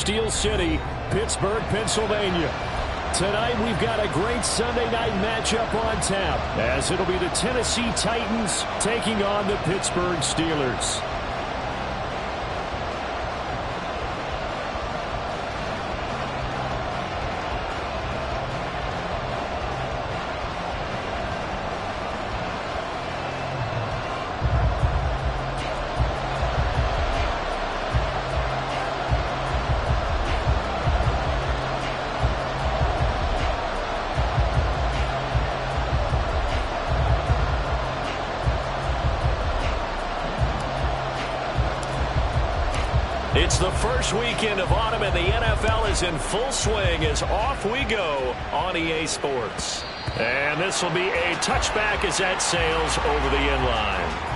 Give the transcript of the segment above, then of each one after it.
Steel City, Pittsburgh, Pennsylvania. Tonight we've got a great Sunday night matchup on tap, as it'll be the Tennessee Titans taking on the Pittsburgh Steelers. It's the first weekend of autumn, and the NFL is in full swing as off we go on EA Sports. And this will be a touchback as that sails over the end line.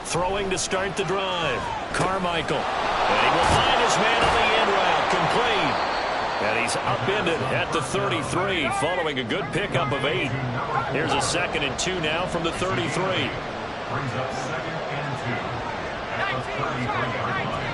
Throwing to start the drive. Carmichael. And he will find his man on the end route. Complete. And he's upended at the 33 following a good pickup of 8. Here's a 2nd and 2 now from the 33. Brings up 2nd and 2 at the 33-yard line.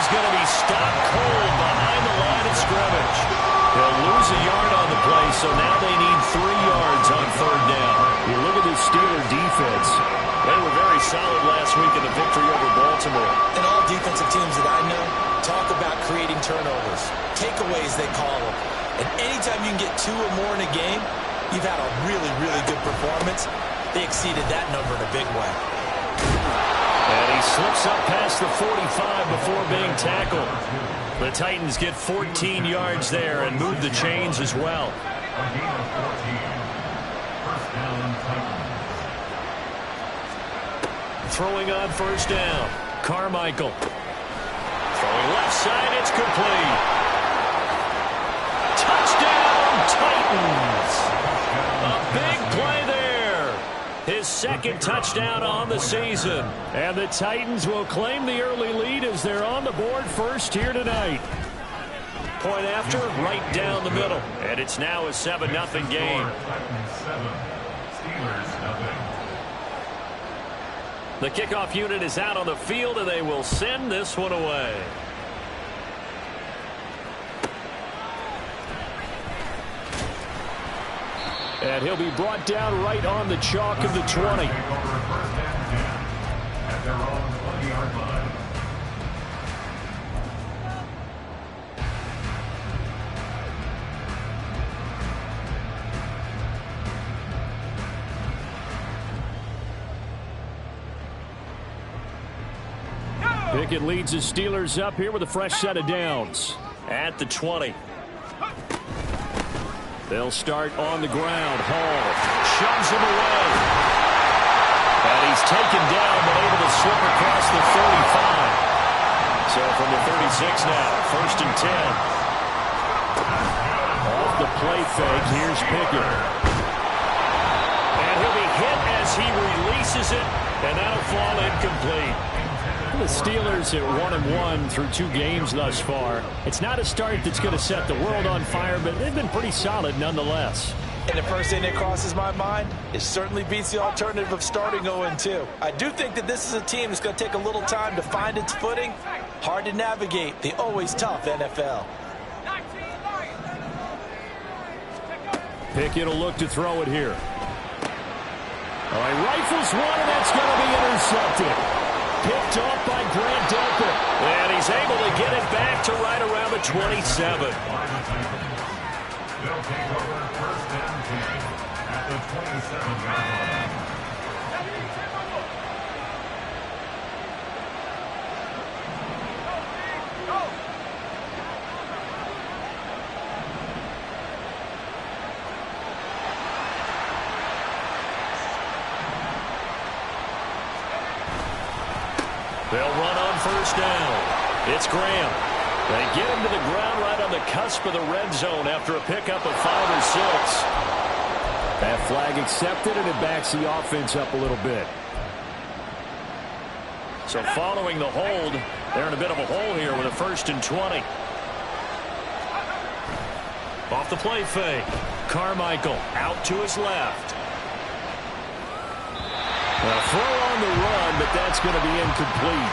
Going to be stopped cold behind the line of scrimmage. He'll lose a yard on the play, so now they need 3 yards on 3rd down. You look at the Steeler defense. They were very solid last week in the victory over Baltimore. And all defensive teams that I know talk about creating turnovers. Takeaways, they call them. And anytime you can get 2 or more in a game, you've had a really, really good performance. They exceeded that number in a big way. And he slips up past the 45 before being tackled. The Titans get 14 yards there and move the chains as well. A gain of 14. First down, Titans. Throwing on 1st down. Carmichael. Throwing left side, it's complete. Touchdown, Titans. A big play there. His second touchdown on the season. And the Titans will claim the early lead as they're on the board first here tonight. Point after, right down the middle. And it's now a 7-0 game. The kickoff unit is out on the field, and they will send this one away. And he'll be brought down right on the chalk of the 20. Pickett leads the Steelers up here with a fresh set of downs at the 20. They'll start on the ground. Hall shoves him away. And he's taken down but able to slip across the 35. So from the 36 now, 1st and 10. Off the play fake, here's Pickett. And he'll be hit as he releases it, and that'll fall incomplete. The Steelers at 1-1 through 2 games thus far. It's not a start that's going to set the world on fire, but they've been pretty solid nonetheless. And the first thing that crosses my mind, it certainly beats the alternative of starting 0-2. I do think that this is a team that's going to take a little time to find its footing. Hard to navigate the always tough NFL. Pickett will look to throw it here. All right, rifles one, and that's going to be intercepted. Picked off by Grant Delpit. And he's able to get it back to right around the 27. They'll take over 1st and 10 at the 27-yard line. They'll run on 1st down. It's Graham. They get him to the ground right on the cusp of the red zone after a pickup of 5 or 6. That flag accepted, and it backs the offense up a little bit. So following the hold, they're in a bit of a hole here with a 1st and 20. Off the play fake. Carmichael out to his left. A throw on the run, but that's going to be incomplete.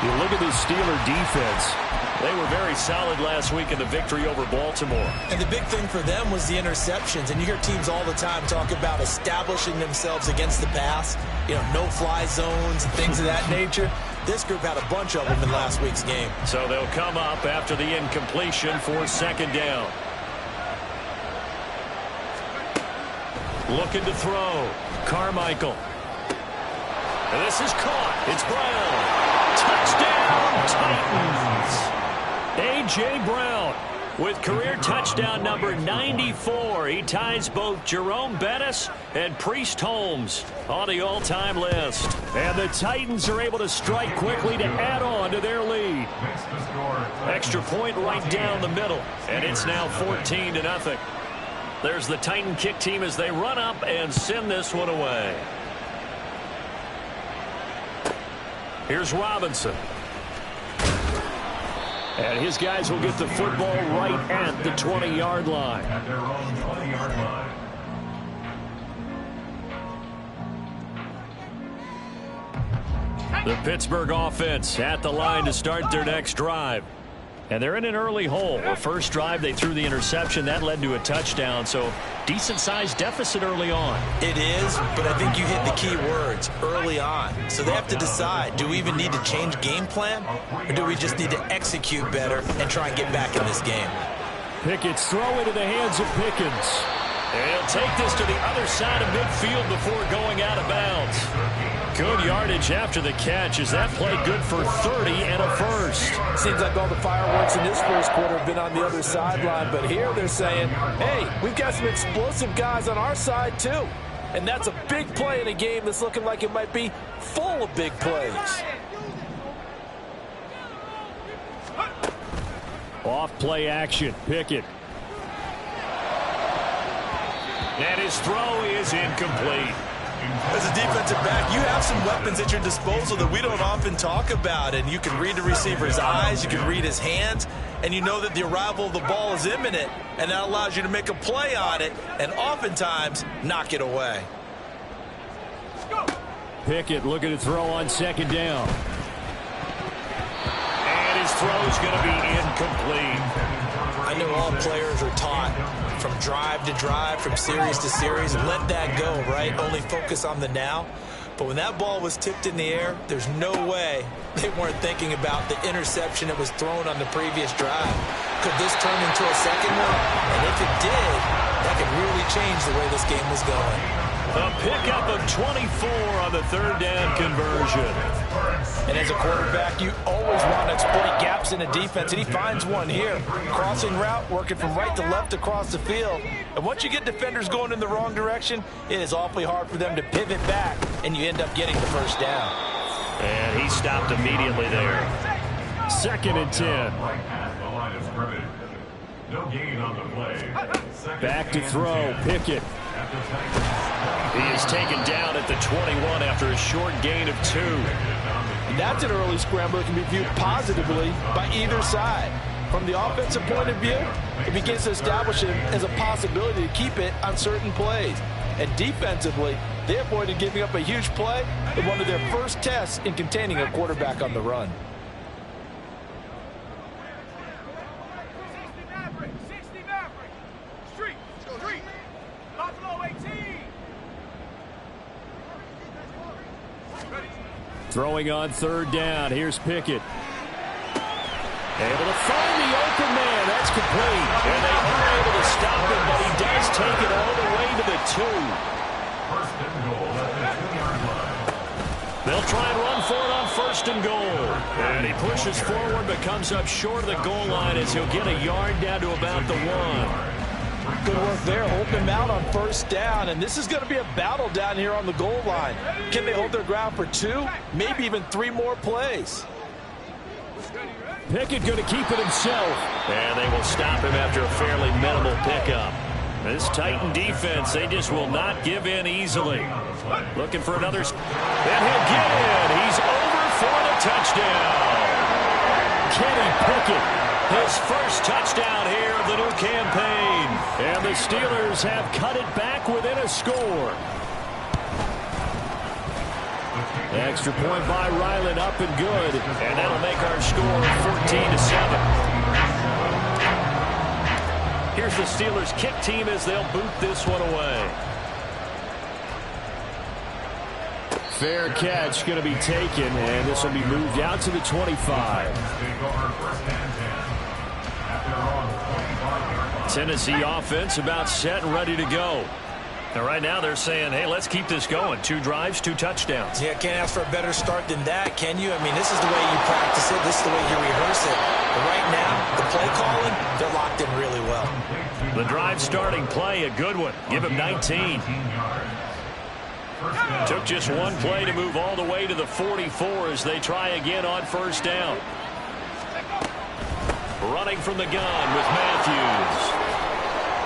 You look at this Steeler defense. They were very solid last week in the victory over Baltimore. And the big thing for them was the interceptions. And you hear teams all the time talk about establishing themselves against the pass. You know, no-fly zones and things of that nature. This group had a bunch of them in last week's game. So they'll come up after the incompletion for 2nd down. Looking to throw. Carmichael. And this is caught. It's Brown. Touchdown, Titans. A.J. Brown with career touchdown number 94. He ties both Jerome Bettis and Priest Holmes on the all-time list. And the Titans are able to strike quickly to add on to their lead. Extra point right down the middle. And it's now 14-0. There's the Titan kick team as they run up and send this one away. Here's Robinson. And his guys will get the football right at the 20-yard line. At their own 20-yard line. The Pittsburgh offense at the line to start their next drive. And they're in an early hole. The first drive, they threw the interception. That led to a touchdown. So decent-sized deficit early on. It is, but I think you hit the key words, early on. So they have to decide, do we even need to change game plan? Or do we just need to execute better and try and get back in this game? Pickett's throw into the hands of Pickens. And he'll take this to the other side of midfield before going out of bounds. Good yardage after the catch as that play good for 30 and a first. Seems like all the fireworks in this first quarter have been on the other sideline, but here they're saying, hey, we've got some explosive guys on our side too. And that's a big play in a game that's looking like it might be full of big plays. Off play action, Pickett. And his throw is incomplete. As a defensive back, you have some weapons at your disposal that we don't often talk about, and you can read the receiver's eyes, you can read his hands, and you know that the arrival of the ball is imminent, and that allows you to make a play on it and oftentimes knock it away. Pickett looking to throw on second down. And his throw is going to be incomplete. I know all players are taught from drive to drive, from series to series, let that go, right? Only focus on the now. But when that ball was tipped in the air, there's no way they weren't thinking about the interception that was thrown on the previous drive. Could this turn into a second one? And if it did, that could really change the way this game was going. A pickup of 24 on the third down conversion. And as a quarterback, you always want to exploit gaps in a defense, and he finds one here. Crossing route, working from right to left across the field. And once you get defenders going in the wrong direction, it is awfully hard for them to pivot back, and you end up getting the first down. And he stopped immediately there. 2nd and 10. No gain on the play. Back to throw, Pickett. He is taken down at the 21 after a short gain of 2. And that's an early scramble that can be viewed positively by either side. From the offensive point of view, it begins to establish it as a possibility to keep it on certain plays. And defensively, they avoided giving up a huge play in one of their first tests in containing a quarterback on the run. Throwing on third down. Here's Pickett. Able to find the open man. That's complete. And they are able to stop him, but he does take it all the way to the 2. First and goal at the 2-yard line. They'll try and run for it on 1st and goal. And he pushes forward but comes up short of the goal line as he'll get a yard down to about the 1. Good work there, holding them out on 1st down, and this is going to be a battle down here on the goal line. Can they hold their ground for 2, maybe even 3 more plays? Pickett going to keep it himself. And they will stop him after a fairly minimal pickup. This Titan defense, they just will not give in easily. Looking for another. And he'll get it. He's over for the touchdown. Kenny Pickett. His first touchdown here of the new campaign. And the Steelers have cut it back within a score. Extra point by Ryland, up and good. And that'll make our score 14-7. Here's the Steelers kick team as they'll boot this one away. Fair catch going to be taken, and this will be moved out to the 25. Tennessee offense about set and ready to go. And right now they're saying, hey, let's keep this going. 2 drives, 2 touchdowns. Yeah, can't ask for a better start than that, can you? I mean, this is the way you practice it. This is the way you rehearse it. But right now, the play calling, they're locked in really well. The drive starting play, a good one. Give him 19. Took just 1 play to move all the way to the 44 as they try again on 1st down. Running from the gun with Matthews.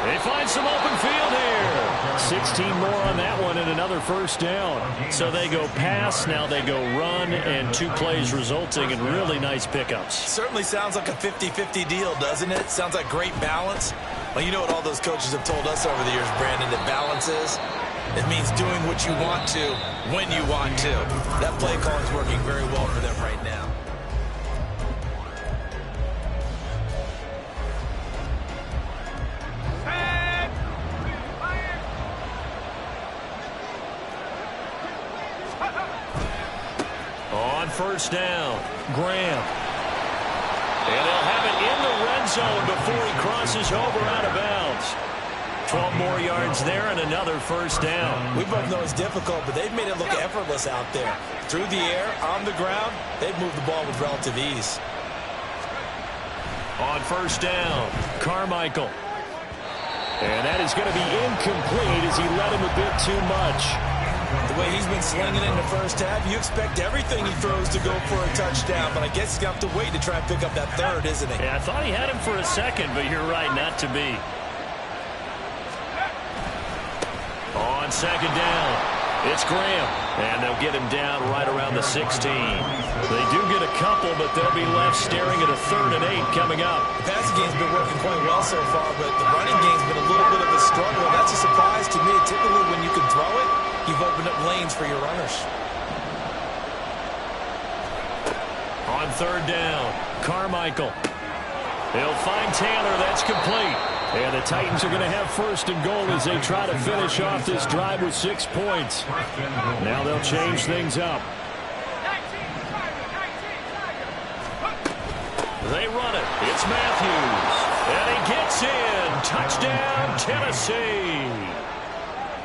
They find some open field here. 16 more on that one and another 1st down. So they go pass, now they go run, and 2 plays resulting in really nice pickups. Certainly sounds like a 50-50 deal, doesn't it? Sounds like great balance. Well, you know what all those coaches have told us over the years, Brandon, that balance is? It means doing what you want to when you want to. That play call is working very well for them right now. On 1st down, Graham. And they'll have it in the red zone before he crosses over out of bounds. 12 more yards there and another 1st down. We both know it's difficult, but they've made it look effortless out there. Through the air, on the ground, they've moved the ball with relative ease. On 1st down, Carmichael. And that is going to be incomplete as he let him a bit too much. The way he's been slinging it in the 1st half, you expect everything he throws to go for a touchdown, but I guess he's going to have to wait to try and pick up that 3rd, isn't he? Yeah, I thought he had him for a second, but you're right, not to be. On 2nd down, It's Graham, and they'll get him down right around the 16. They do get a couple, but they'll be left staring at a 3rd and 8 coming up. The passing game's been working quite well so far, but the running game's been a little bit of a struggle. That's a surprise to me. Typically, when you can throw it, you've opened up lanes for your runners. On 3rd down, Carmichael. He'll find Taylor. That's complete. And the Titans are going to have 1st and goal as they try to finish off this drive with 6 points. Now they'll change things up. They run it. It's Matthews. And he gets in. Touchdown, Tennessee.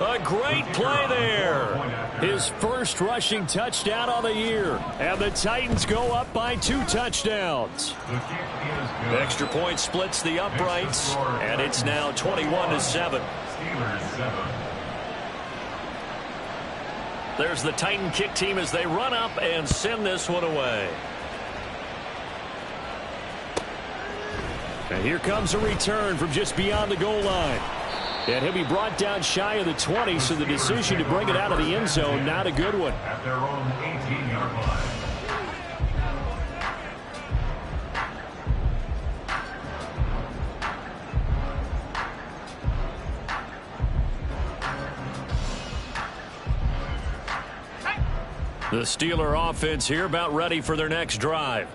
A great play there. His 1st rushing touchdown on the year. And the Titans go up by 2 touchdowns. Extra point splits the uprights, and it's now 21-7. There's the Titan kick team as they run up and send this one away. And here comes a return from just beyond the goal line. And he'll be brought down shy of the 20, so the decision to bring it out of the end zone, not a good one. At their own 18-yard line. The Steeler offense here about ready for their next drive.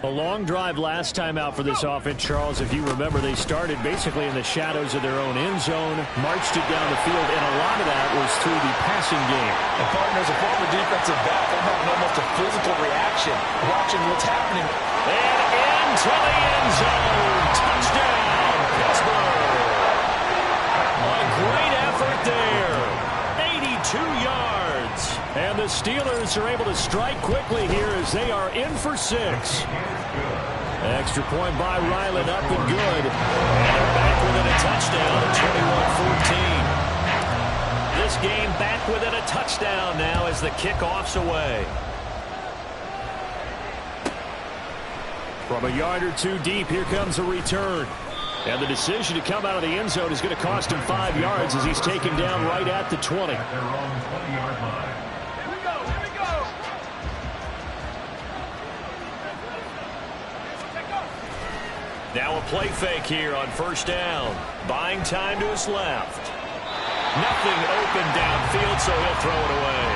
A long drive last time out for this offense, Charles. If you remember, they started basically in the shadows of their own end zone, marched it down the field, and a lot of that was through the passing game. And partners, a former defensive back, I'm having almost a physical reaction watching what's happening. And into the end zone. Touchdown, Pittsburgh. A great effort there. 82 yards. And the Steelers are able to strike quickly here as they are in for 6. Extra point by Ryland, up and good. And they're back within a touchdown at 21-14. This game back within a touchdown now as the kickoff's away. From a yard or 2 deep, here comes a return. And the decision to come out of the end zone is going to cost him 5 yards as he's taken down right at the 20. At their own 20-yard line. Now a play fake here on 1st down. Buying time to his left. Nothing open downfield, so he'll throw it away.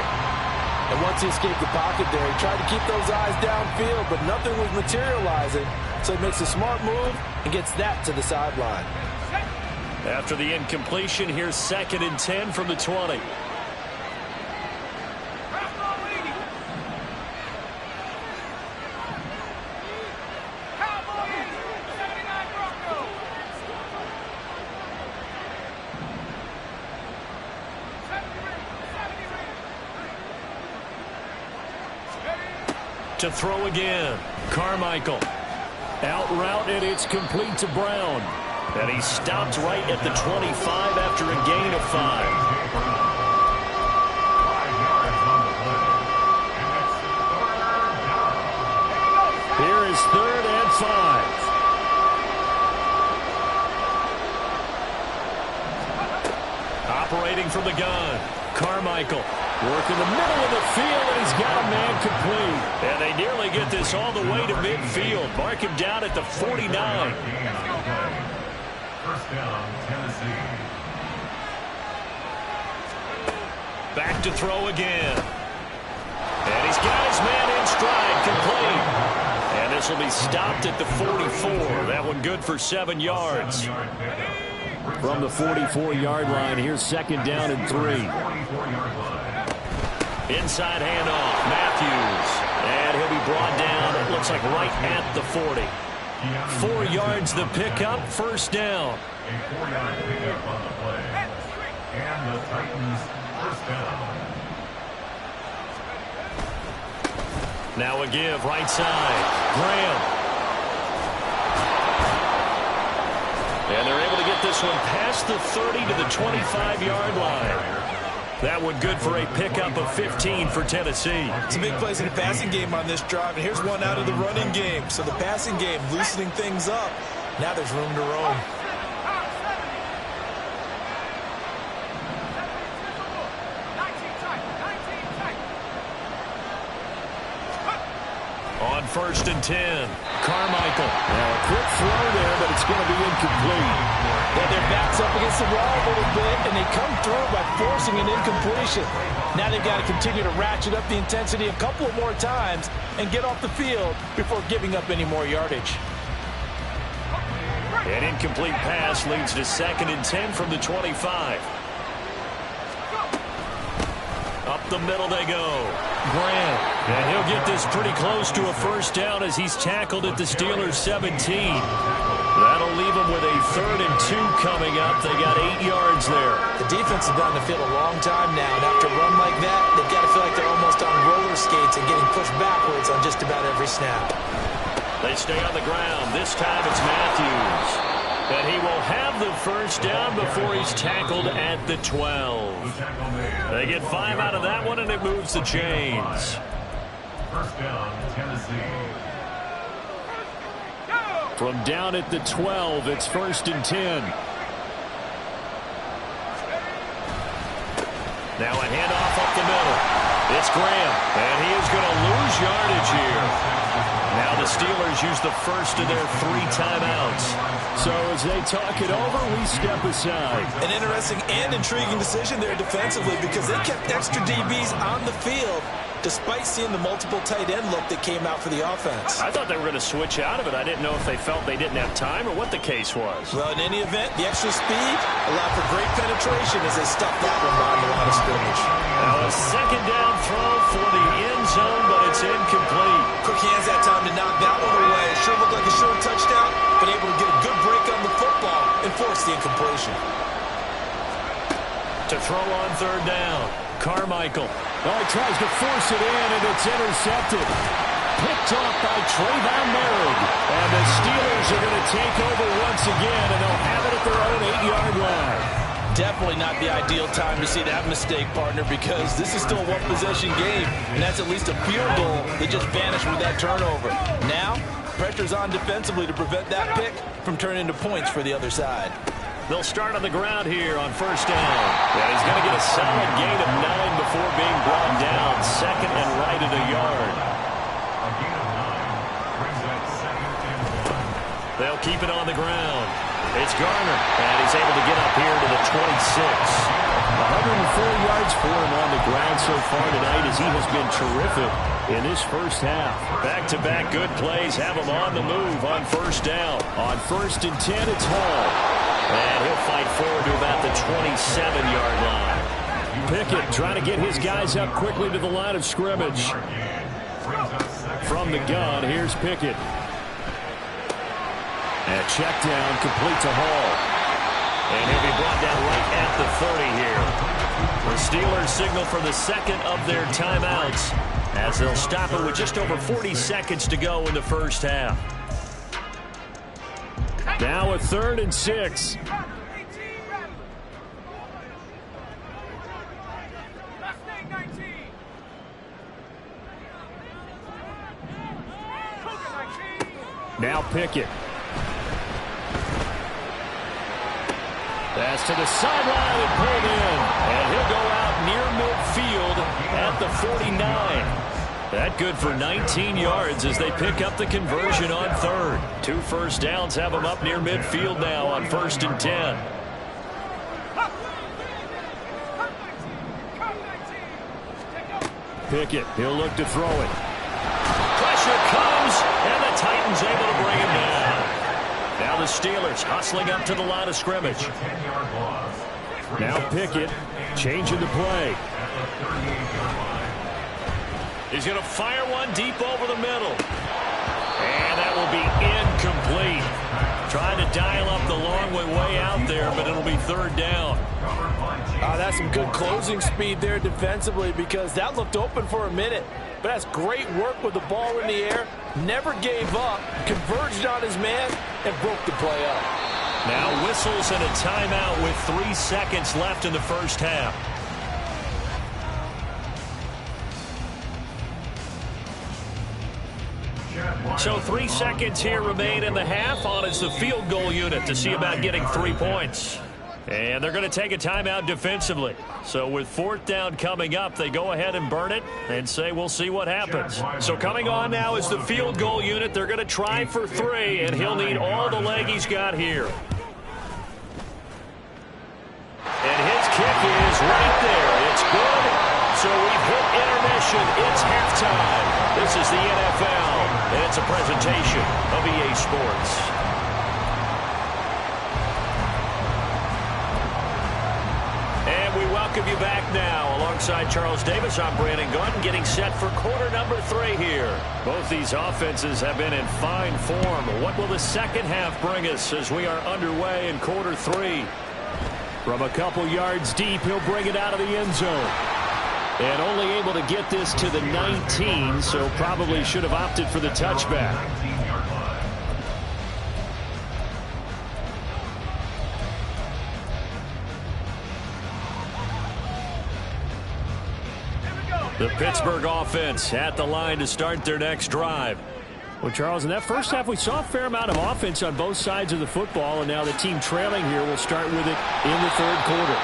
And once he escaped the pocket there, he tried to keep those eyes downfield, but nothing was materializing. So he makes a smart move and gets that to the sideline. After the incompletion, here's 2nd and 10 from the 20. To throw again. Carmichael. Out route, and it's complete to Brown. And he stopped right at the 25 after a gain of 5. 5 yards on the play. And it's 3rd down. Here is 3rd and 5. Operating from the gun. Carmichael. Working the middle of the field, and he's got a man complete. And they nearly get this all the way to midfield. Mark him down at the 49. 1st down, Tennessee. Back to throw again. And he's got his man in stride, complete. And this will be stopped at the 44. That one good for 7 yards. From the 44-yard line, here's 2nd down and 3. Inside handoff, Matthews. And he'll be brought down, it looks like right at the 40. 4 yards the pickup, 1st down. A 4-yard pickup on the play. And the Titans 1st down. Now a give, right side. Graham. And they're able to get this one past the 30 to the 25-yard line. That one good for a pickup of 15 for Tennessee. It's a big place in the passing game on this drive, and here's one out of the running game. So the passing game loosening things up. Now there's room to roam. On 1st and 10. Carmichael. Now a quick throw there, but it's going to be incomplete. Yeah, their back's up against the wall a little bit, and they come through by forcing an incompletion. Now they've got to continue to ratchet up the intensity a couple of more times and get off the field before giving up any more yardage. An incomplete pass leads to 2nd and 10 from the 25. Up the middle they go. Graham. And he'll get this pretty close to a first down as he's tackled at the Steelers' 17. That'll leave them with a 3rd and 2 coming up. They got 8 yards there. The defense has been on the field a long time now, and after a run like that, they've got to feel like they're almost on roller skates and getting pushed backwards on just about every snap. They stay on the ground. This time it's Matthews. And he will have the first down before he's tackled at the 12. They get 5 out of that one, and it moves the chains. First down, Tennessee. From down at the 12, it's 1st and 10. Now a handoff up the middle. It's Graham, and he is going to lose yardage here. Now the Steelers use the first of their 3 timeouts. So as they talk it over, we step aside. An interesting and intriguing decision there defensively because they kept extra DBs on the field despite seeing the multiple tight end look that came out for the offense. I thought they were going to switch out of it. I didn't know if they felt they didn't have time or what the case was. Well, in any event, the extra speed allowed for great penetration as they stuffed that one behind the line of scrimmage. Now a 2nd down throw for the end zone, but it's incomplete. Quick hands that time to knock that one away. It sure looked like a short touchdown, but able to get a good break on the football and force the incompletion. To throw on 3rd down. Carmichael. Oh, he tries to force it in, and it's intercepted. Picked off by Trayvon Merrick. And the Steelers are going to take over once again, and they'll have it at their own 8-yard line. Definitely not the ideal time to see that mistake, partner, because this is still a one-possession game, and that's at least a field goal that just vanished with that turnover. Now, pressure's on defensively to prevent that pick from turning into points for the other side. They'll start on the ground here on 1st down. And he's going to get a solid gain of 9 before being brought down. 2nd and right at a yard. A gain of 9 brings that 2nd and 1. They'll keep it on the ground. It's Garner, and he's able to get up here to the 26. 104 yards for him on the ground so far tonight as he has been terrific in this first half. Back-to-back good plays have him on the move on 1st down. On 1st and 10, it's Hall. And he'll fight forward to about the 27-yard line. Pickett trying to get his guys up quickly to the line of scrimmage. From the gun, here's Pickett. And a check down complete to Hall. And he'll be brought down right at the 30 here. The Steelers signal for the 2nd of their timeouts as they'll stop it with just over 40 seconds to go in the first half. Now a 3rd and 6. Now Pickett. Pass to the sideline and pulled in. And he'll go out near midfield at the 49. That good for 19 yards as they pick up the conversion on 3rd. 2 first downs have them up near midfield now on 1st and 10. Pickett, he'll look to throw it. Pressure comes, and the Titans able to bring him down. Now the Steelers hustling up to the line of scrimmage. Now Pickett changing the play. He's going to fire one deep over the middle. And that will be incomplete. Trying to dial up the long way out there, but it'll be 3rd down. That's some good closing speed there defensively because that looked open for a minute. But that's great work with the ball in the air. Never gave up, converged on his man, and broke the play up. Now whistles and a timeout with 3 seconds left in the first half. So 3 seconds here remain in the half on as the field goal unit to see about getting 3 points. And they're going to take a timeout defensively. So with fourth down coming up, they go ahead and burn it and say we'll see what happens. So coming on now is the field goal unit. They're going to try for 3, and he'll need all the leg he's got here. And his kick is right there. It's good. So we've hit intermission. It's halftime. This is the NFL, and it's a presentation of EA Sports. And we welcome you back now. Alongside Charles Davis, I'm Brandon Gunn, getting set for quarter number 3 here. Both these offenses have been in fine form. What will the second half bring us as we are underway in quarter 3? From a couple yards deep, he'll bring it out of the end zone. And only able to get this to the 19, so probably should have opted for the touchback. The Pittsburgh offense at the line to start their next drive. Well, Charles, in that first half, we saw a fair amount of offense on both sides of the football, and now the team trailing here will start with it in the third quarter.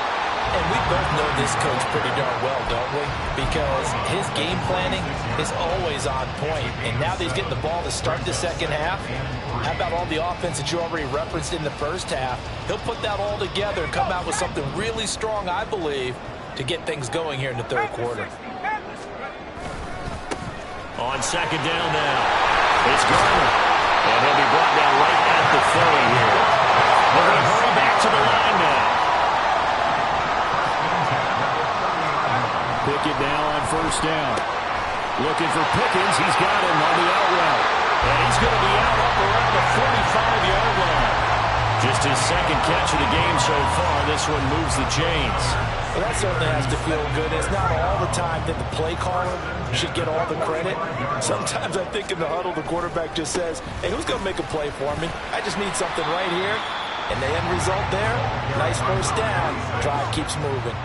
And we both know this coach pretty darn well, don't we? Because his game planning is always on point. And now that he's getting the ball to start the second half, how about all the offense that you already referenced in the first half? He'll put that all together and come out with something really strong, I believe, to get things going here in the third quarter. On second down now, it's Garner. And he'll be brought down right at the 30 here. They're going to hurry back to the line now. Pickett now on first down. Looking for Pickens. He's got him on the out route. And he's going to be out up around the 45-yard line. Just his second catch of the game so far. This one moves the chains. Well, that certainly has to feel good. It's not all the time that the play caller should get all the credit. Sometimes I think in the huddle, the quarterback just says, hey, who's going to make a play for me? I just need something right here. And the end result there, nice first down. Drive keeps moving.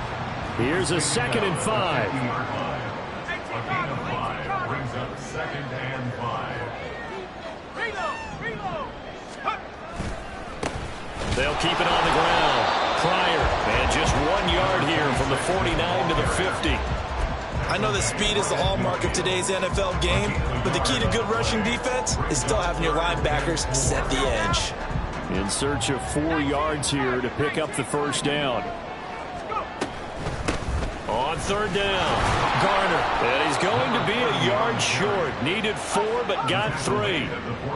Here's a 2nd and 5. A gain of 5 brings up 2nd and 5. They'll keep it on the ground. Pryor, and just 1 yard here from the 49 to the 50. I know that speed is the hallmark of today's NFL game, but the key to good rushing defense is still having your linebackers set the edge. In search of 4 yards here to pick up the first down. On third down, Garner. And he's going to be a yard short. Needed 4, but got 3.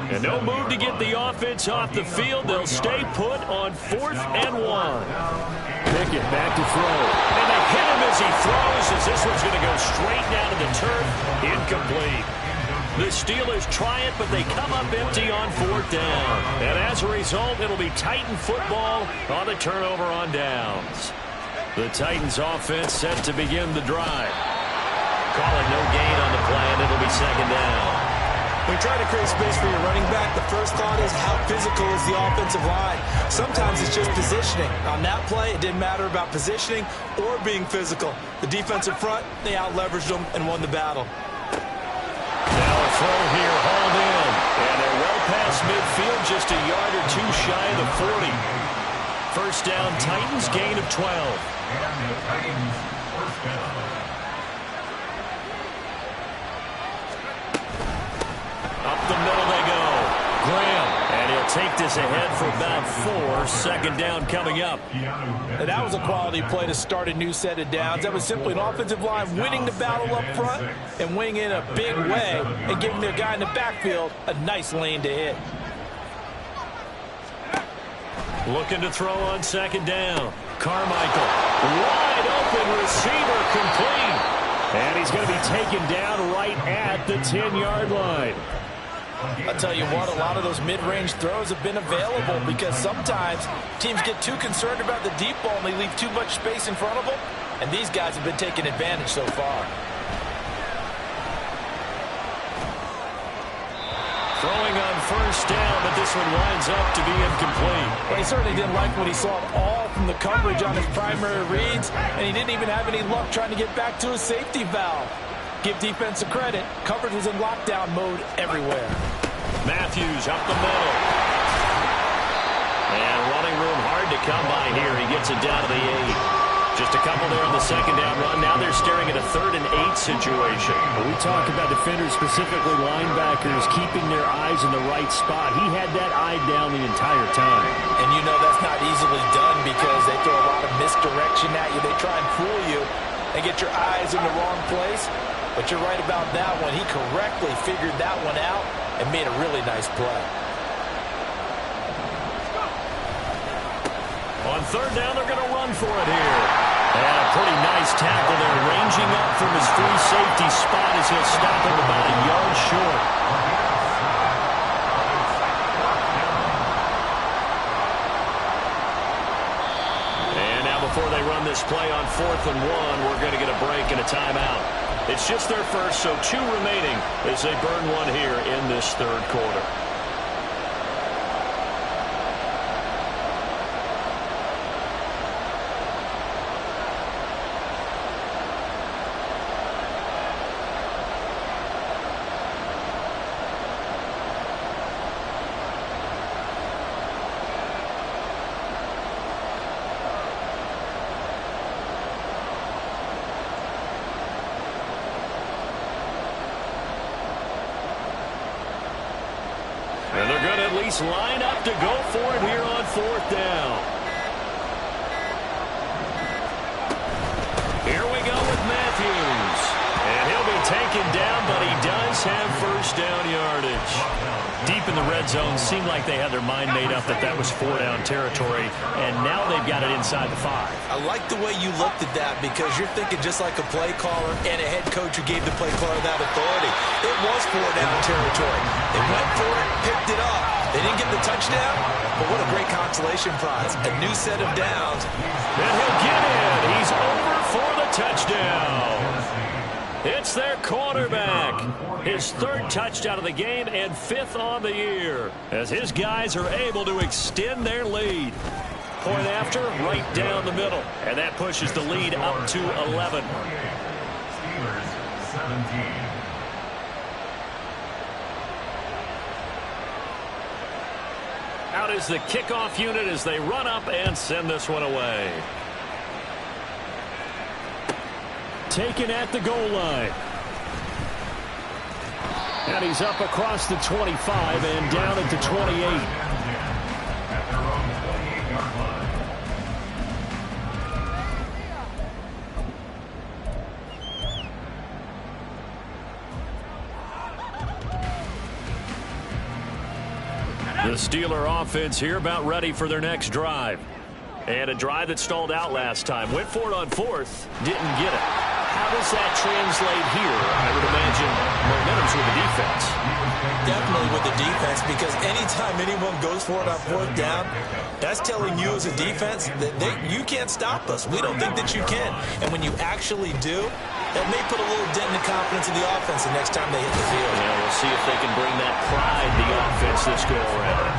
And no move to get the offense off the field. They'll stay put on 4th and 1. Pickett back to throw. And they hit him as he throws, as this one's going to go straight down to the turf. Incomplete. The Steelers try it, but they come up empty on 4th down. And as a result, it'll be Titan football on the turnover on downs. The Titans offense set to begin the drive. Call it no gain on the play, and it'll be 2nd down. When you try to create space for your running back, the first thought is how physical is the offensive line. Sometimes it's just positioning. On that play, it didn't matter about positioning or being physical. The defensive front, they out-leveraged them and won the battle. Now a throw here, hauled in. And they're well past midfield, just a yard or 2 shy of the 40. First down, Titans, gain of 12. And the Titans first down. Up the middle they go. Graham, and he'll take this ahead for about 4. Second down coming up. And that was a quality play to start a new set of downs. That was simply an offensive line winning the battle up front and winning in a big way and giving their guy in the backfield a nice lane to hit. Looking to throw on second down. Carmichael, wide open receiver, complete. And he's going to be taken down right at the 10-yard line. I'll tell you what, a lot of those mid-range throws have been available because sometimes teams get too concerned about the deep ball and they leave too much space in front of them. And these guys have been taking advantage so far. Throwing on first down, but this one winds up to be incomplete. Well, he certainly didn't like what he saw at all from the coverage on his primary reads, and he didn't even have any luck trying to get back to his safety valve. Give defense a credit. Coverage was in lockdown mode everywhere. Matthews up the middle. And running room hard to come by here. He gets it down to the 8. Just a couple there on the second down run. Now they're staring at a 3rd and 8 situation. We talk about defenders, specifically linebackers, keeping their eyes in the right spot. He had that eye down the entire time. And you know that's not easily done because they throw a lot of misdirection at you. They try and fool you and get your eyes in the wrong place. But you're right about that one. He correctly figured that one out and made a really nice play. On 3rd down, they're going to run for it here. And a pretty nice tackle there, ranging up from his free safety spot as he'll stop him about a yard short. And now before they run this play on 4th and 1, we're going to get a break and a timeout. It's just their first, so 2 remaining as they burn one here in this 3rd quarter. And they're going to at least line up to go for it here on 4th down. Here we go with Matthews. And he'll be taken down, but he does have 1st down yardage. Deep in the red zone, seemed like they had their mind made up that that was 4-down territory, and now they've got it inside the 5. I like the way you looked at that because you're thinking just like a play caller and a head coach who gave the play caller that authority. It was 4-down territory. They went for it, picked it up. They didn't get the touchdown, but what a great consolation prize. A new set of downs. And he'll get in. He's over for the touchdown. It's their quarterback. His 3rd touchdown of the game and 5th on the year as his guys are able to extend their lead. Point after, right down the middle. And that pushes the lead up to 11. Steelers 17. Out is the kickoff unit as they run up and send this one away. Taken at the goal line. And he's up across the 25 and down at the 28. At their own 28-yard line. The Steeler offense here about ready for their next drive. And a drive that stalled out last time. Went for it on 4th. Didn't get it. How does that translate here? I would imagine momentum's with the defense. Definitely with the defense because anytime anyone goes for it on 4th down, that's telling you as a defense that you can't stop us. We don't think that you can. And when you actually do, that may put a little dent in the confidence of the offense the next time they hit the field. Yeah, we'll see if they can bring that pride to the offense this go around.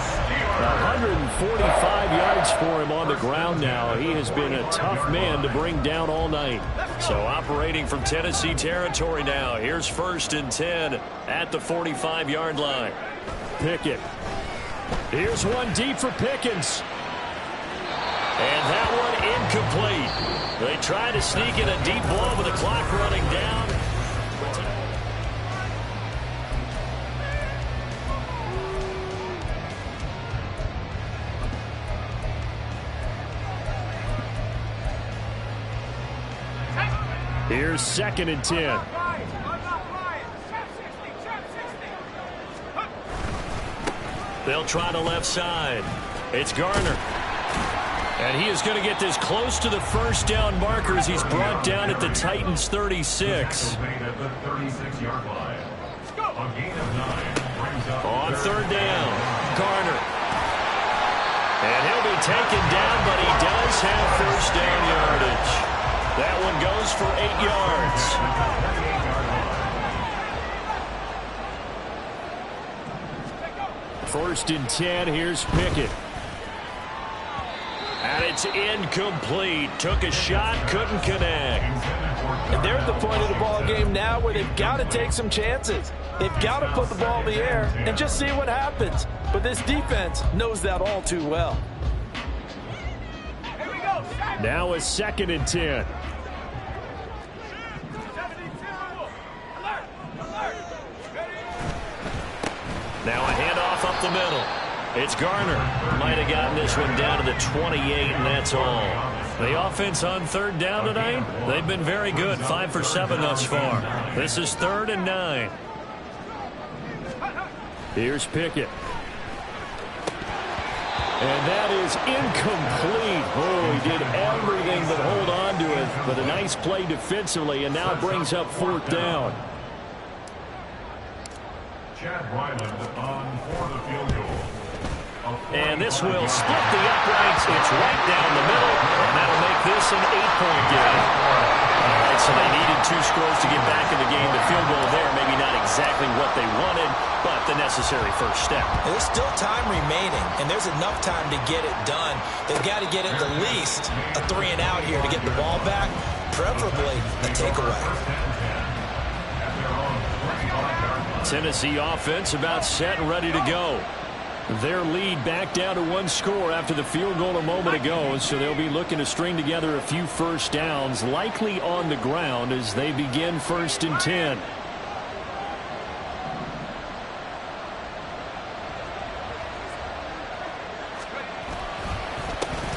145 yards for him on the ground now. He has been a tough man to bring down all night. So operating from Tennessee territory now. Here's 1st and 10 at the 45-yard line. Pickett. Here's one deep for Pickens. And that one incomplete. They try to sneak in a deep ball with the clock running down. Here's 2nd and 10. They'll try the left side. It's Garner. And he is going to get this close to the 1st down marker as he's brought down at the Titans 36. At the 36-yard line. A gain of 9 brings up On 3rd down, Garner. And he'll be taken down, but he does have 1st down yardage. That one goes for 8 yards. 1st and 10. Here's Pickett. And it's incomplete. Took a shot, couldn't connect. And they're at the point of the ball game now where they've got to take some chances. They've got to put the ball in the air and just see what happens. But this defense knows that all too well. Now a 2nd and 10. Now a handoff up the middle. It's Garner. Might have gotten this one down to the 28, and that's all. The offense on 3rd down tonight, they've been very good. 5 for 7 thus far. This is 3rd and 9. Here's Pickett. And that is incomplete. Oh, he did everything but hold on to it. But a nice play defensively, and now brings up 4th down. Chad Ryland on for the field goal. And this will split the uprights. It's right down the middle, and that'll make this an 8-point game. All right, so they needed 2 scores to get back in the game. The field goal there, maybe not exactly what they wanted, but the necessary first step. There's still time remaining, and there's enough time to get it done. They've got to get at the least a 3-and-out here to get the ball back, preferably a takeaway. Tennessee offense about set and ready to go. Their lead back down to 1 score after the field goal a moment ago, so they'll be looking to string together a few first downs, likely on the ground as they begin 1st and 10.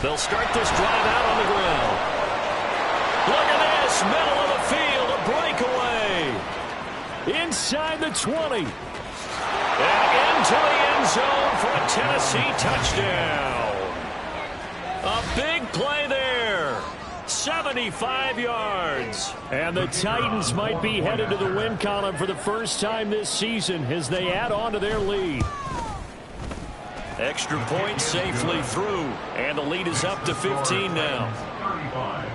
They'll start this drive out on the ground. Look at this, middle of the field, a breakaway. Inside the 20. And into the end zone for a Tennessee touchdown. A big play there. 75 yards. And the Titans might be headed to the win column for the first time this season as they add on to their lead. Extra point safely through. And the lead is up to 15 now. 35.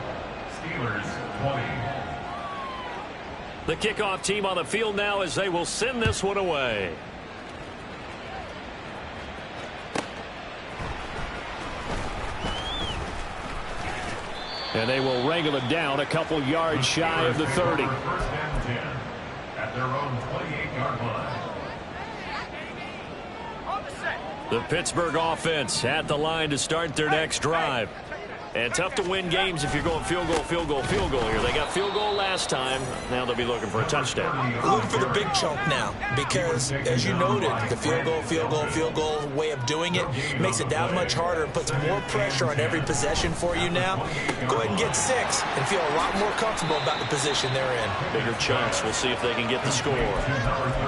Steelers 20. The kickoff team on the field now as they will send this one away. And they will wrangle it down a couple yards shy of the 30. 1st and 10 at their own 28-yard line. The Pittsburgh offense at the line to start their next drive. And tough to win games if you're going field goal, field goal, field goal here. They got field goal last time. Now they'll be looking for a touchdown. Looking for the big chunk now because, as you noted, the field goal, field goal, field goal way of doing it makes it that much harder and puts more pressure on every possession for you now. Go ahead and get 6 and feel a lot more comfortable about the position they're in. Bigger chunks. We'll see if they can get the score.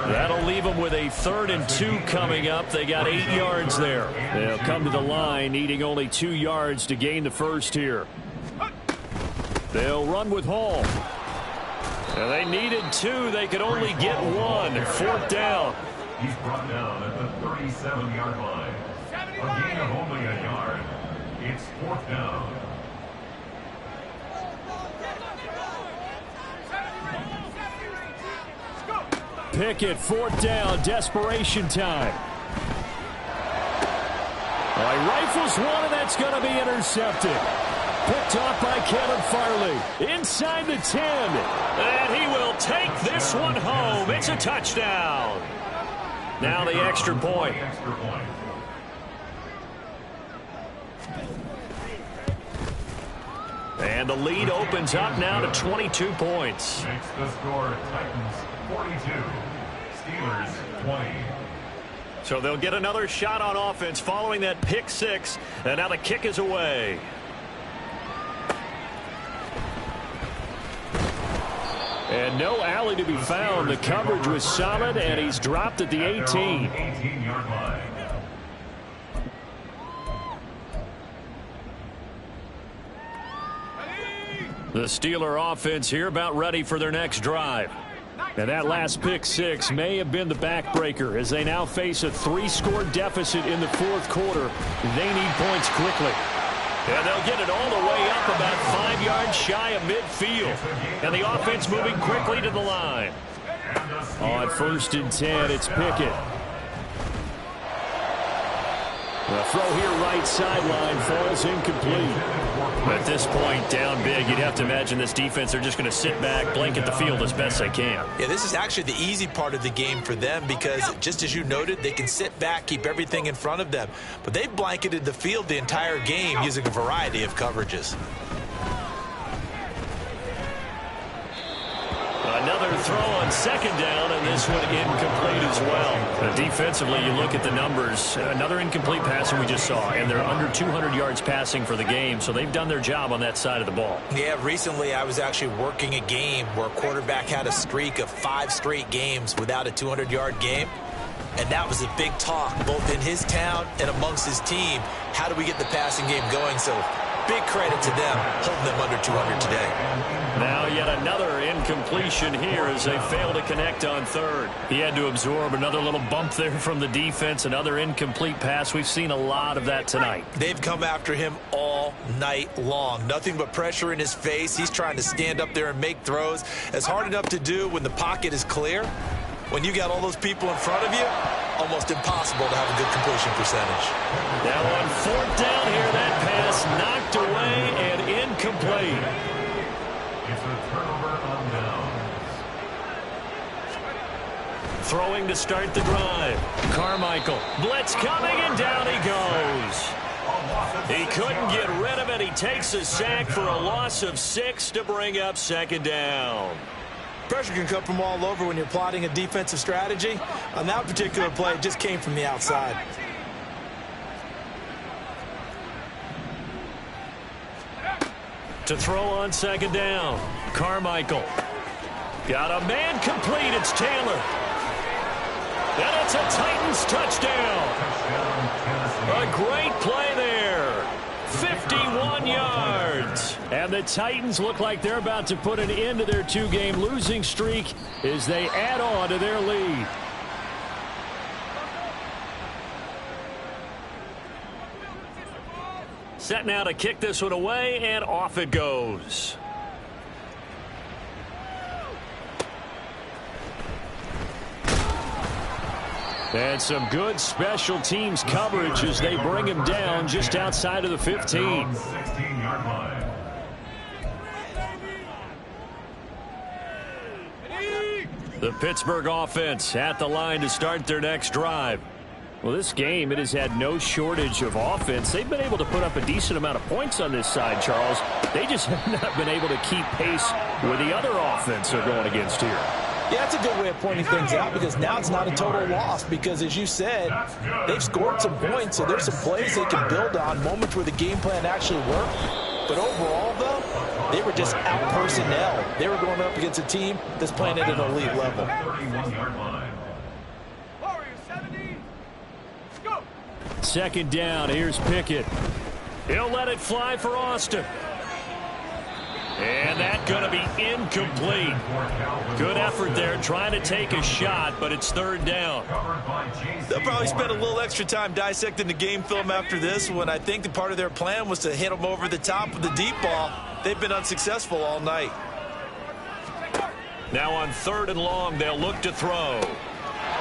That'll leave them with a 3rd and 2 coming up. They got 8 yards there. They'll come to the line needing only 2 yards to gain the first here. They'll run with Hall. And they needed 2. They could only get 1. 4th down. He's brought down at the 37-yard line. A gain of only a yard. It's 4th down. Pickett, 4th down, desperation time. All right, rifles one, and that's going to be intercepted. Picked off by Kevin Farley. Inside the 10. And he will take this one home. It's a touchdown. Now the extra point. And the lead opens up now to 22 points. Makes the score Titans 42. Steelers 20. So they'll get another shot on offense following that pick 6. And now the kick is away. And no alley to be found. The coverage was solid, and he's dropped at the 18. 18-yard line. The Steeler offense here about ready for their next drive. And that last pick 6 may have been the backbreaker as they now face a 3-score deficit in the 4th quarter. They need points quickly. And they'll get it all the way up about 5 yards shy of midfield. And the offense moving quickly to the line. On 1st and 10, it's Pickett. The throw here right sideline falls incomplete. At this point, down big, you'd have to imagine this defense, they're just going to sit back, blanket the field as best they can. Yeah, this is actually the easy part of the game for them because, just as you noted, they can sit back, keep everything in front of them. But they've blanketed the field the entire game using a variety of coverages. Another throw on second down, and this one incomplete as well. Defensively, you look at the numbers. Another incomplete pass we just saw, and they're under 200 yards passing for the game, so they've done their job on that side of the ball. Yeah, recently I was actually working a game where a quarterback had a streak of 5 straight games without a 200-yard game. And that was a big talk, both in his town and amongst his team. How do we get the passing game going? So big credit to them, holding them under 200 today. Now yet another incompletion here as they fail to connect on third. He had to absorb another little bump there from the defense, another incomplete pass. We've seen a lot of that tonight. They've come after him all night long. Nothing but pressure in his face. He's trying to stand up there and make throws. It's hard enough to do when the pocket is clear. When you got all those people in front of you, almost impossible to have a good completion percentage. Now on fourth down here, that pass knocked away and incomplete. It's a turnover on downs. Throwing to start the drive. Carmichael, blitz coming, and down he goes. He couldn't get rid of it. He takes a sack for a loss of 6 to bring up second down. Pressure can come from all over when you're plotting a defensive strategy. On that particular play, it just came from the outside. To throw on second down, Carmichael. Got a man complete. It's Taylor. And it's a Titans touchdown. A great play there. 51 yards. And the Titans look like they're about to put an end to their 2-game losing streak as they add on to their lead. Set now to kick this one away, and off it goes. And some good special teams coverage as they bring him down just outside of the 15. 16-yard line. The Pittsburgh offense at the line to start their next drive. Well, this game, it has had no shortage of offense. They've been able to put up a decent amount of points on this side, Charles. They just have not been able to keep pace with the other offense they're going against here. Yeah, that's a good way of pointing things out because now it's not a total loss because, as you said, they've scored some points, so there's some plays they can build on, moments where the game plan actually worked. But overall, though, they were just out personnel. They were going up against a team that's playing at an elite level. 31-yard line. Second down, here's Pickett. He'll let it fly for Austin. And that's going to be incomplete. Good effort there trying to take a shot, but it's third down. They'll probably spend a little extra time dissecting the game film after this one. I think the part of their plan was to hit them over the top of the deep ball. They've been unsuccessful all night. Now on third and long, they'll look to throw.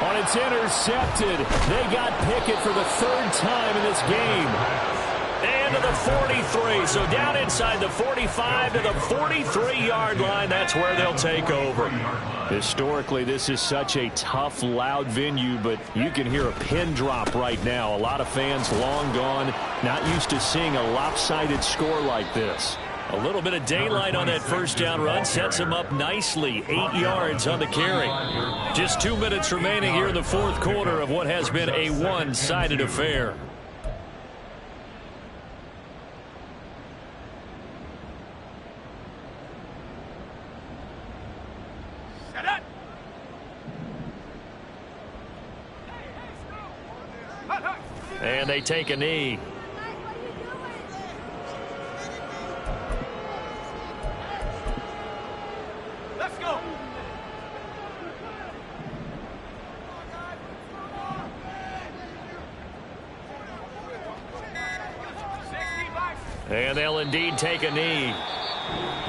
On it's intercepted. They got Pickett for the third time in this game. And to the 43. So down inside the 45 to the 43-yard line. That's where they'll take over. Historically, this is such a tough, loud venue, but you can hear a pin drop right now. A lot of fans long gone, not used to seeing a lopsided score like this. A little bit of daylight on that first down run sets him up nicely. 8 yards on the carry. Just 2 minutes remaining here in the fourth quarter of what has been a one-sided affair. And they take a knee. And they'll indeed take a knee.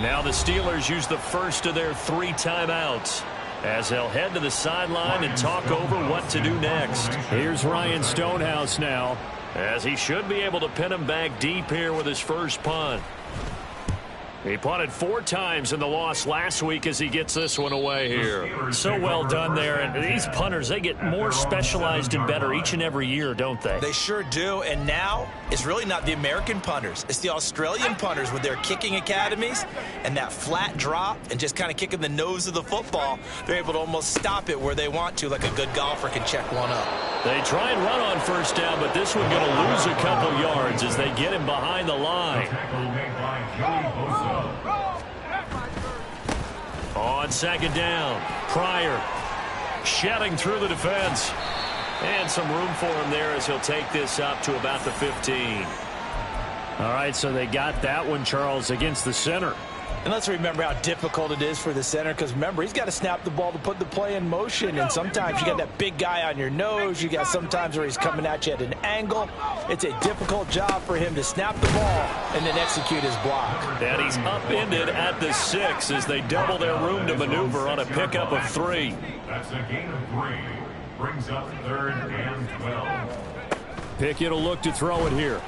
Now the Steelers use the first of their 3 timeouts as they'll head to the sideline and talk over what to do next. Here's Ryan Stonehouse now. As he should be able to pin him back deep here with his first punt. He punted 4 times in the loss last week as he gets this one away here. So well done there. And these punters, they get more specialized and better each and every year, don't they? They sure do. And now it's really not the American punters. It's the Australian punters with their kicking academies and that flat drop and just kind of kicking the nose of the football. They're able to almost stop it where they want to, like a good golfer can check one up. They try and run on first down, but this one going to lose a couple yards as they get him behind the line. On second down, Pryor shedding through the defense. And some room for him there as he'll take this up to about the 15. All right, so they got that one, Charles, against the center. And let's remember how difficult it is for the center, because remember, he's got to snap the ball to put the play in motion, and sometimes you got that big guy on your nose. You got sometimes where he's coming at you at an angle. It's a difficult job for him to snap the ball and then execute his block. And he's upended at the 6 as they double their room to maneuver on a pickup of 3. That's a gain of 3. Brings up 3rd and 12. Pickett will look to throw it here.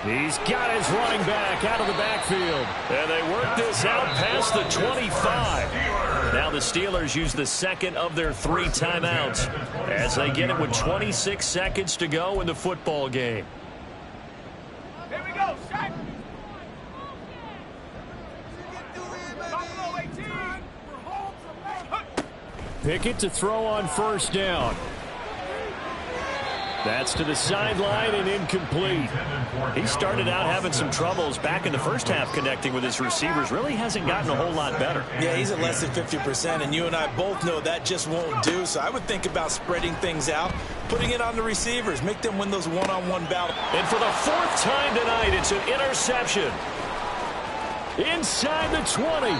He's got his running back out of the backfield. And they work this out past the 25. Now the Steelers use the second of their 3 timeouts as they get it with 26 seconds to go in the football game. Here we go, Shaq. Pickett to throw on first down. That's to the sideline and incomplete. He started out having some troubles back in the first half connecting with his receivers. Really hasn't gotten a whole lot better. Yeah, he's at less than 50%, and you and I both know that just won't do. So I would think about spreading things out, putting it on the receivers, make them win those one-on-one battles. And for the 4th time tonight, it's an interception. Inside the 20.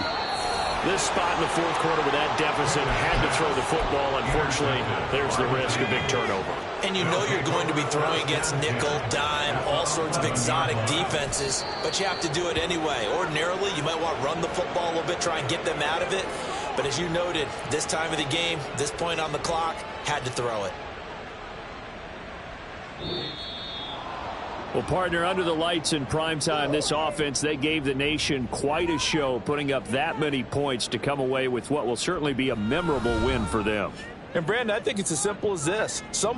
This spot in the 4th quarter with that deficit, had to throw the football. Unfortunately, there's the risk of big turnover. And you know you're going to be throwing against nickel, dime, all sorts of exotic defenses, but you have to do it anyway. Ordinarily, you might want to run the football a little bit, try and get them out of it. But as you noted, this time of the game, this point on the clock, had to throw it. Well, partner, under the lights in primetime, this offense, they gave the nation quite a show, putting up that many points to come away with what will certainly be a memorable win for them. And, Brandon, I think it's as simple as this. Some